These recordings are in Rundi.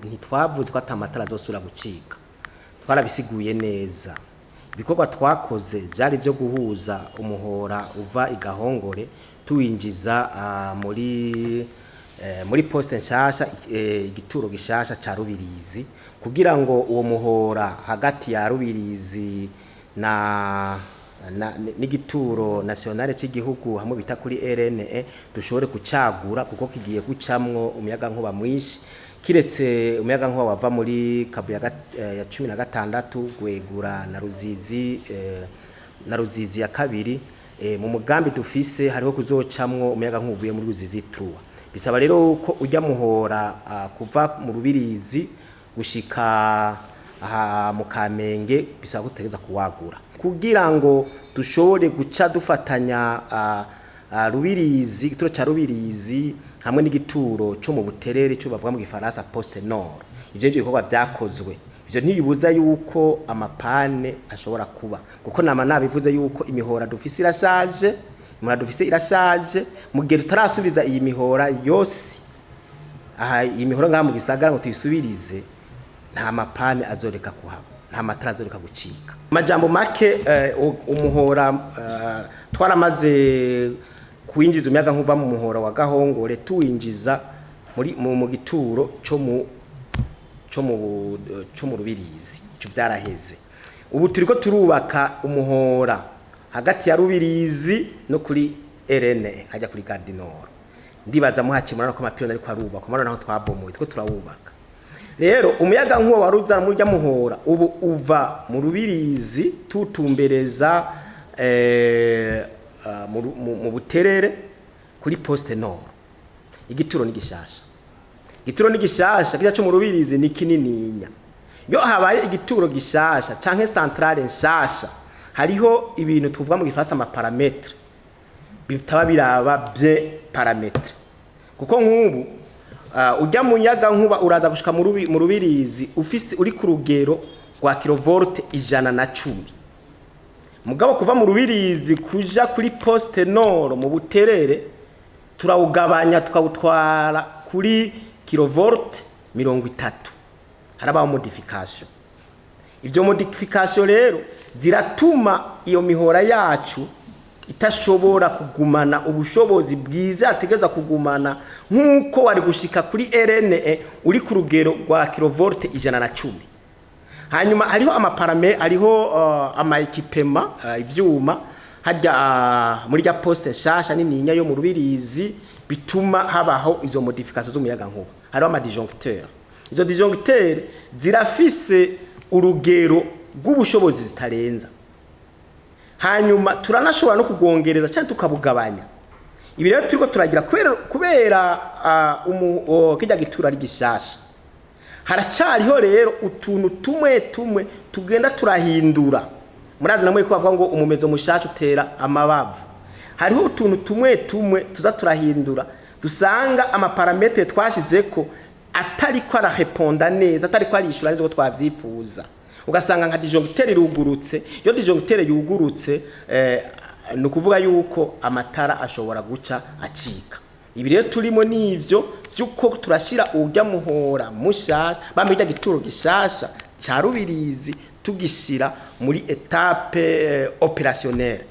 ntitwavuze ko atamatara azosubira gucika, twarabisiguye neza. Ibikorwa twakoze byari byo guhuza umuhora uva i Gahongore tuwinjiza muri poste nshasha igituro gishasha ca Rubirizi, kugira ngo uwo muhora hagati ya Rubirizi n'igituro nationale cy'igihugu hamwe bita kuri RNE dushobore kucagura, kuko kigiye gucamwo umuyagankuba mwinshi, kiretse umuyagankuba wava muri kabu ya 16 gwegura na Ruzizi ya kabiri. Mu mugambi dufise hariho kuzocamwo umuyagankuba uvuye muri Ruzizi truwa. Bisaba rero ko ujya muhora kuva mu Rubirizi gushika aha mu Kamenge, bisaba gutegeza kuwagura kugira ngo dushobore guca dufatanya Rubirizi, igituro ca Rubirizi hamwe n'igituro cyo mu Buterere cyo bavuga mu Gifaransa poste nord. Ivyo bikorwa vyakozwe, ivyo ntibibuza yuko amapane ashobora kuba, kuko nama nabivuze yuko imihora dufise irashaje, irashaje. Mu gihe tutarasubiza iyi mihora yose, aha iyi mihora ngaha mu gisagara ngo tuyisubirize, nta mapane azoreka kuhaba, nta matara azoreka gucika. Majambo make, umuhora twaramaze kuinjiza umuyagankuba mu muhora wa Gahongore tuwinjiza mu gituro cyo mu Rubirizi, cyo byaraheze. Ubu turiko turubaka umuhora hagati ya Rubirizi no kuri RNE hajya kuri Gare du Nord. Ndibaza muhakimura ko amapironi ariko arubaka, mwana naho twabomoye two turawubaka. Rero umuyagankuba waruza muri rya muhora ubu uva mu Rubirizi tutumbereza mu Buterere kuri poste nord. Igituro ni gishasha, igituro ni gishasha kijya cyo mu Rubirizi ni kinininya. Yo habaye igituro gishasha canke centrale nshasha, hariho ibintu tuvuga mu Gifaransa ama parametre bitaba biraba bye parametre, kuko nk'ubu ujya mu nyagankuba uraza gushika mu Rubirizi ufise uri ku rugero rwa kilovolt 110. Mugabo kuva mu Rubirizi kuja kuri poste nord mu Buterere turawugabanya tukawutwara kuri kilovolt 30. Haraba modification. Ivyo modification rero ziratuma iyo mihora yacu itashobora kugumana ubushobozi bwiza ategeza kugumana nkuko wari gushika kuri RNE uri ku rugero rwa kilovolt 110. Hanyuma hariho amaparame, hariho amaekipema ivyuma hajya muri ya poste nshasha nininya yo mu Rubirizi bituma habaho izo modification z'umuyagankuba. Hariho ama disjoncteur, izo disjoncteur zirafise urugero rw'ubushobozi zitarenza. Hanyuma turanashobora no kugongereza cyane tukabugabanya. Ibi rero turiko turagira kubera kijya gitura ari gishasha. Haracariho rero utuntu tumwe tugenda turahindura. Murazi namwe ko bavuga ngo umumezo mushasha utera amabavu. Hariho utuntu tumwe tuza turahindura, dusanga amaparametre twashizeko atari ko arareponda neza, atari ko arishura neza ko twavyifuza. Ugasanga nka disjoncteur irugurutse, yo disjoncteur yugurutse no kuvuga yuko amatara ashobora guca acika. Ibi rero turimo nivyo vyuko turashira urya muhora mushasha bamijya gituro gishasha ca Rubirizi tugishira muri etape opérationnelle.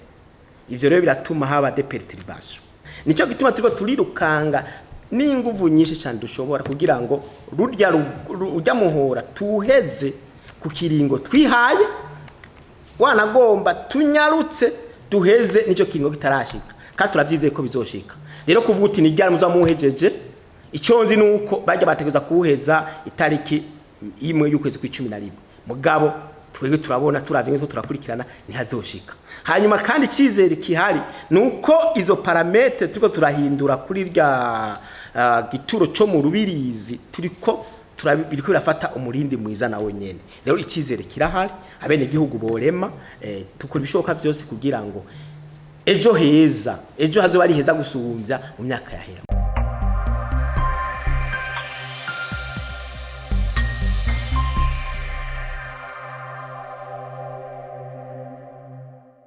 Ivyo rero biratuma haba de perturbation. Nico gituma turiko turirukanga n'inguvu nyinshi cyane dushobora kugira ngo urya muhora tuheze ku kiringo twihaye, wanagomba tunyarutse duheze nico kiringo kitarashika, kandi turavyizeye ko bizoshika. Rero kuvuga uti nijyara muza muhejeje, icyo nzi nuko bajya bategeza kuheza itariki imwe y'ukwezi kwa 11. Mugabo twebwe turabona turavye ngo turakurikirana ntihazoshika. Hanyuma kandi cizere kihari nuko izo parametre turiko turahindura kuri rya gituro cyo mu Rubirizi turiko biriko birafata umurindi mwiza nawe nyene. Rero icizere kirahari, abene gihugu borema tukora ibishoboka vyose kugira ngo ejo hazoba ari heza gusumbya mu myaka yahera.